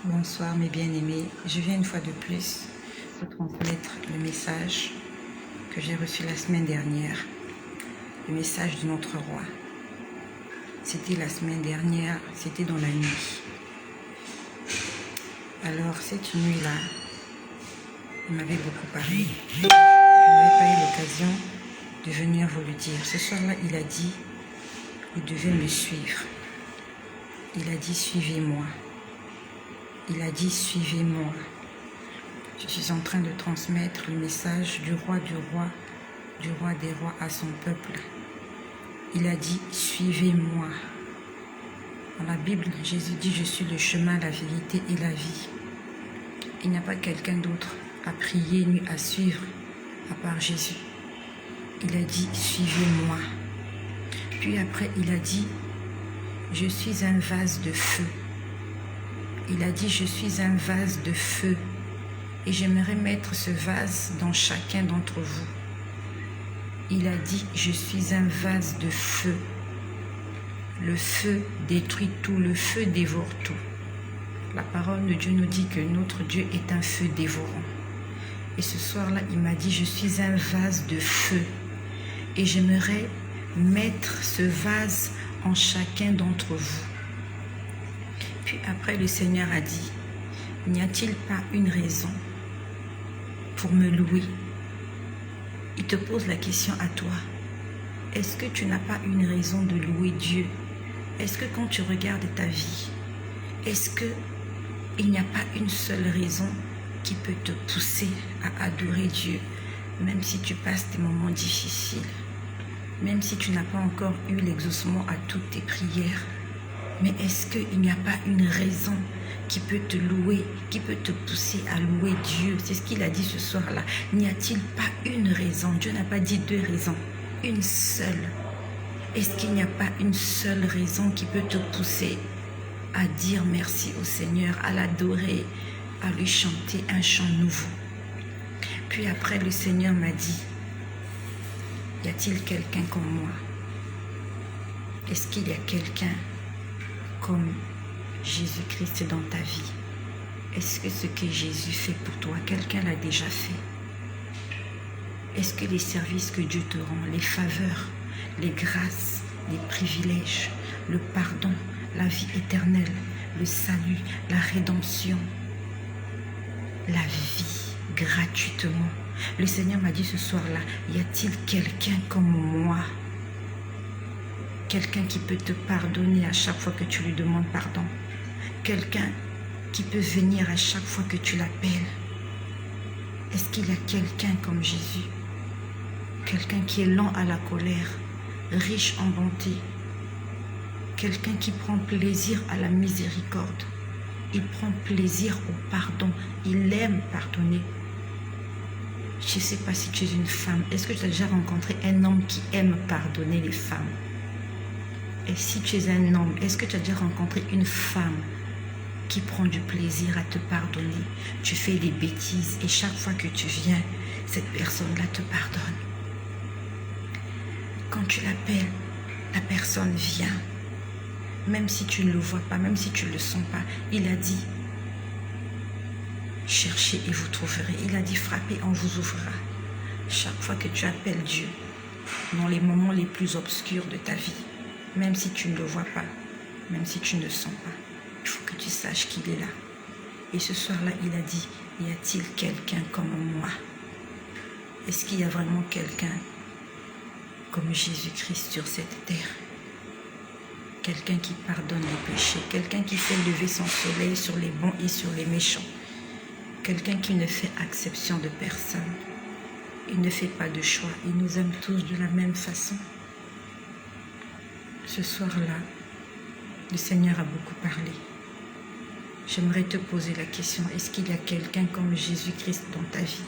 Bonsoir mes bien-aimés, je viens une fois de plus vous transmettre le message que j'ai reçu la semaine dernière, le message de notre roi. C'était la semaine dernière, c'était dans la nuit. Alors cette nuit-là, il m'avait beaucoup parlé. Je n'avais pas eu l'occasion de venir vous le dire. Ce soir-là, il a dit, vous devez me suivre. Il a dit, suivez-moi. Il a dit, suivez-moi. Je suis en train de transmettre le message du roi des rois à son peuple. Il a dit, suivez-moi. Dans la Bible, Jésus dit, je suis le chemin, la vérité et la vie. Il n'y a pas quelqu'un d'autre à prier ni à suivre à part Jésus. Il a dit, suivez-moi. Puis après, il a dit, je suis un vase de feu. Il a dit, je suis un vase de feu. Et j'aimerais mettre ce vase dans chacun d'entre vous. Il a dit, je suis un vase de feu. Le feu détruit tout, le feu dévore tout. La parole de Dieu nous dit que notre Dieu est un feu dévorant. Et ce soir-là, il m'a dit, je suis un vase de feu. Et j'aimerais mettre ce vase en chacun d'entre vous. Puis après, le Seigneur a dit, n'y a-t-il pas une raison pour me louer? Il te pose la question à toi. Est-ce que tu n'as pas une raison de louer Dieu? Est-ce que quand tu regardes ta vie, est-ce qu'il n'y a pas une seule raison qui peut te pousser à adorer Dieu, même si tu passes des moments difficiles, même si tu n'as pas encore eu l'exaucement à toutes tes prières? Mais est-ce qu'il n'y a pas une raison qui peut te louer, qui peut te pousser à louer Dieu? C'est ce qu'il a dit ce soir-là. N'y a-t-il pas une raison? Dieu n'a pas dit deux raisons, une seule. Est-ce qu'il n'y a pas une seule raison qui peut te pousser à dire merci au Seigneur, à l'adorer, à lui chanter un chant nouveau? Puis après, le Seigneur m'a dit, y a-t-il quelqu'un comme moi? Est-ce qu'il y a quelqu'un comme Jésus-Christ dans ta vie? Est-ce que ce que Jésus fait pour toi, quelqu'un l'a déjà fait? Est-ce que les services que Dieu te rend, les faveurs, les grâces, les privilèges, le pardon, la vie éternelle, le salut, la rédemption, la vie gratuitement? Le Seigneur m'a dit ce soir-là, y a-t-il quelqu'un comme moi? Quelqu'un qui peut te pardonner à chaque fois que tu lui demandes pardon. Quelqu'un qui peut venir à chaque fois que tu l'appelles. Est-ce qu'il y a quelqu'un comme Jésus? Quelqu'un qui est lent à la colère, riche en bonté. Quelqu'un qui prend plaisir à la miséricorde. Il prend plaisir au pardon. Il aime pardonner. Je ne sais pas si tu es une femme. Est-ce que tu as déjà rencontré un homme qui aime pardonner les femmes? Et si tu es un homme, est-ce que tu as déjà rencontré une femme qui prend du plaisir à te pardonner? Tu fais des bêtises et chaque fois que tu viens, cette personne-là te pardonne. Quand tu l'appelles, la personne vient. Même si tu ne le vois pas, même si tu ne le sens pas. Il a dit, cherchez et vous trouverez. Il a dit, frappez, on vous ouvrira. Chaque fois que tu appelles Dieu, dans les moments les plus obscurs de ta vie, même si tu ne le vois pas, même si tu ne le sens pas, il faut que tu saches qu'il est là. Et ce soir-là, il a dit, y a-t-il quelqu'un comme moi? Est-ce qu'il y a vraiment quelqu'un comme Jésus-Christ sur cette terre? Quelqu'un qui pardonne les péchés, quelqu'un qui fait lever son soleil sur les bons et sur les méchants, quelqu'un qui ne fait exception de personne. Il ne fait pas de choix, il nous aime tous de la même façon. Ce soir-là, le Seigneur a beaucoup parlé. J'aimerais te poser la question, est-ce qu'il y a quelqu'un comme Jésus-Christ dans ta vie?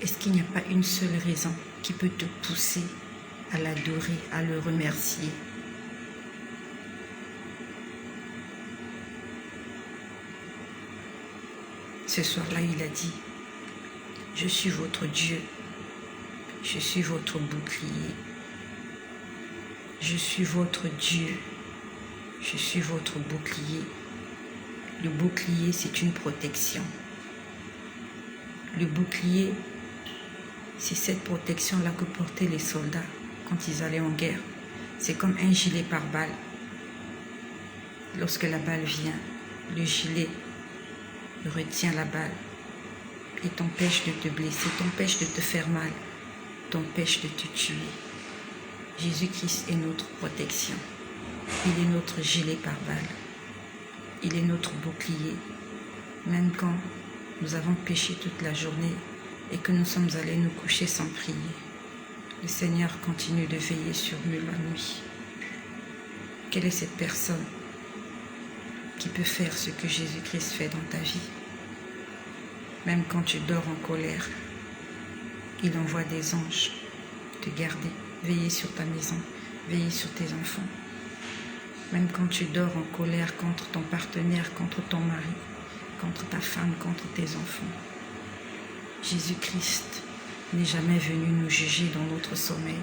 Est-ce qu'il n'y a pas une seule raison qui peut te pousser à l'adorer, à le remercier? Ce soir-là, il a dit, je suis votre Dieu, je suis votre bouclier. Je suis votre Dieu, je suis votre bouclier. Le bouclier, c'est une protection. Le bouclier, c'est cette protection-là que portaient les soldats quand ils allaient en guerre. C'est comme un gilet pare-balles. Lorsque la balle vient, le gilet retient la balle et t'empêche de te blesser, t'empêche de te faire mal, t'empêche de te tuer. Jésus-Christ est notre protection. Il est notre gilet pare-balles. Il est notre bouclier. Même quand nous avons péché toute la journée et que nous sommes allés nous coucher sans prier, le Seigneur continue de veiller sur nous la nuit. Quelle est cette personne qui peut faire ce que Jésus-Christ fait dans ta vie? Même quand tu dors en colère, il envoie des anges te garder, veiller sur ta maison, veiller sur tes enfants. Même quand tu dors en colère contre ton partenaire, contre ton mari, contre ta femme, contre tes enfants, Jésus-Christ n'est jamais venu nous juger dans notre sommeil.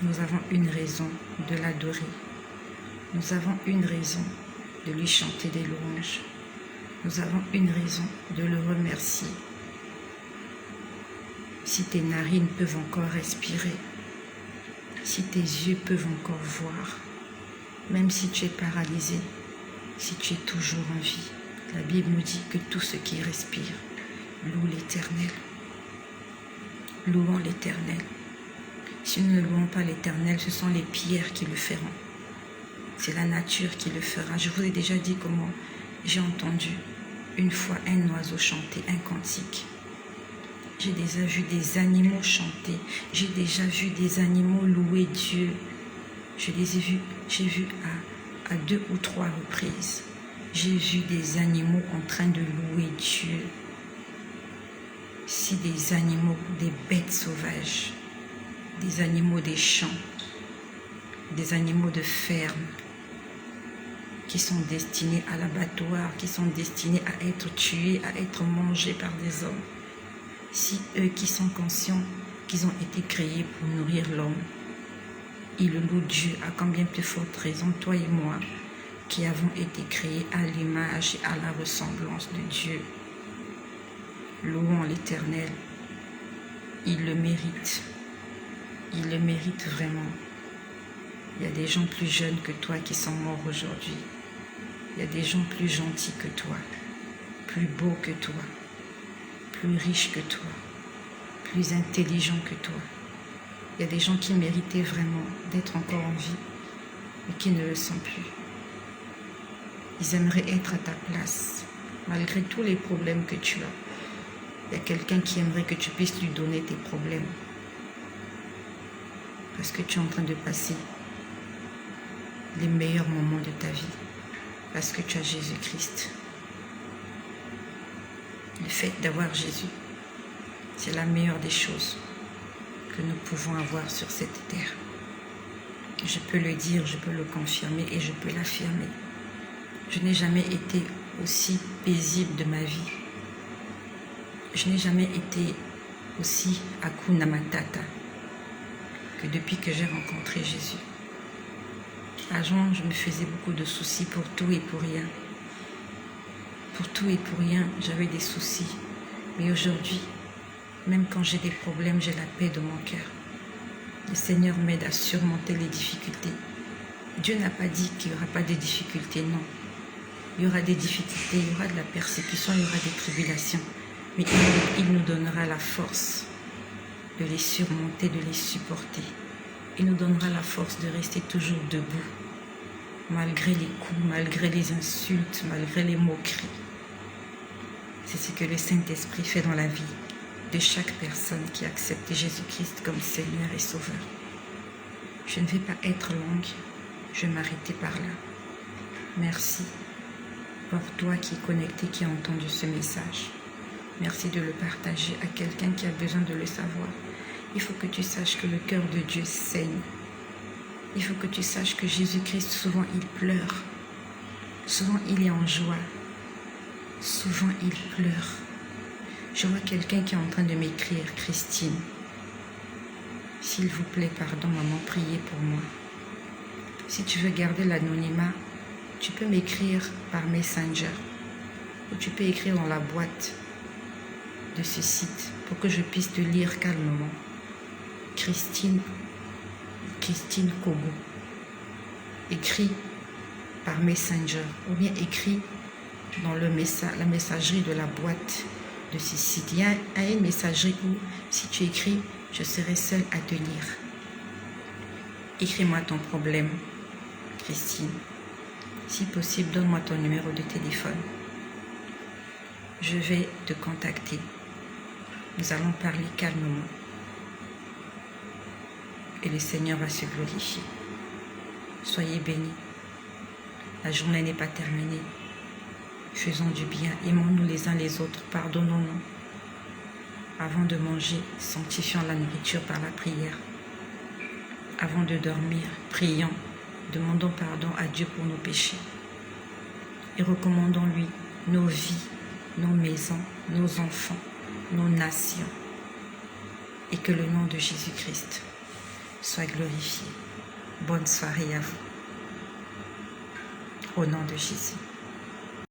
Nous avons une raison de l'adorer. Nous avons une raison de lui chanter des louanges. Nous avons une raison de le remercier. Si tes narines peuvent encore respirer, si tes yeux peuvent encore voir, même si tu es paralysé, si tu es toujours en vie, la Bible nous dit que tout ce qui respire loue l'Éternel. Louons l'Éternel. Si nous ne louons pas l'Éternel, ce sont les pierres qui le feront. C'est la nature qui le fera. Je vous ai déjà dit comment j'ai entendu une fois un oiseau chanter un cantique. J'ai déjà vu des animaux chanter. J'ai déjà vu des animaux louer Dieu. Je les ai vus, j'ai vu à 2 ou 3 reprises. J'ai vu des animaux en train de louer Dieu. Si des animaux, des bêtes sauvages, des animaux des champs, des animaux de ferme, qui sont destinés à l'abattoir, qui sont destinés à être tués, à être mangés par des hommes, si eux qui sont conscients qu'ils ont été créés pour nourrir l'homme, ils louent Dieu, à combien plus forte raison, toi et moi, qui avons été créés à l'image et à la ressemblance de Dieu. Louons l'Éternel, il le mérite, il le mérite vraiment. Il y a des gens plus jeunes que toi qui sont morts aujourd'hui. Il y a des gens plus gentils que toi, plus beaux que toi, plus riches que toi, plus intelligents que toi. Il y a des gens qui méritaient vraiment d'être encore en vie, mais qui ne le sont plus. Ils aimeraient être à ta place, malgré tous les problèmes que tu as. Il y a quelqu'un qui aimerait que tu puisses lui donner tes problèmes, parce que tu es en train de passer les meilleurs moments de ta vie, parce que tu as Jésus-Christ. Le fait d'avoir Jésus, c'est la meilleure des choses que nous pouvons avoir sur cette terre. Je peux le dire, je peux le confirmer et je peux l'affirmer. Je n'ai jamais été aussi paisible de ma vie. Je n'ai jamais été aussi Hakuna Matata que depuis que j'ai rencontré Jésus. Avant, je me faisais beaucoup de soucis pour tout et pour rien. Pour tout et pour rien, j'avais des soucis. Mais aujourd'hui, même quand j'ai des problèmes, j'ai la paix dans mon cœur. Le Seigneur m'aide à surmonter les difficultés. Dieu n'a pas dit qu'il n'y aura pas de difficultés, non. Il y aura des difficultés, il y aura de la persécution, il y aura des tribulations. Mais il nous donnera la force de les surmonter, de les supporter. Il nous donnera la force de rester toujours debout, malgré les coups, malgré les insultes, malgré les moqueries. C'est ce que le Saint-Esprit fait dans la vie de chaque personne qui a accepté Jésus-Christ comme Seigneur et Sauveur. Je ne vais pas être longue, je vais m'arrêter par là. Merci pour toi qui est connecté, qui a entendu ce message. Merci de le partager à quelqu'un qui a besoin de le savoir. Il faut que tu saches que le cœur de Dieu saigne. Il faut que tu saches que Jésus-Christ, souvent, il pleure. Souvent, il est en joie. Souvent, il pleure. Je vois quelqu'un qui est en train de m'écrire, Christine. S'il vous plaît, pardon, maman, priez pour moi. Si tu veux garder l'anonymat, tu peux m'écrire par Messenger ou tu peux écrire dans la boîte de ce site pour que je puisse te lire calmement. Christine Kogo. Écris par Messenger ou bien écris dans la messagerie de la boîte de ce site. Il y a une messagerie où si tu écris, je serai seule à te lire. Écris-moi ton problème, Christine. Si possible, donne-moi ton numéro de téléphone. Je vais te contacter. Nous allons parler calmement. Et le Seigneur va se glorifier. Soyez bénis. La journée n'est pas terminée. Faisons du bien. Aimons-nous les uns les autres. Pardonnons-nous. Avant de manger, sanctifions la nourriture par la prière. Avant de dormir, prions. Demandons pardon à Dieu pour nos péchés. Et recommandons-lui nos vies, nos maisons, nos enfants, nos nations. Et que le nom de Jésus-Christ soit glorifié. Bonne soirée à vous. Au nom de Jésus.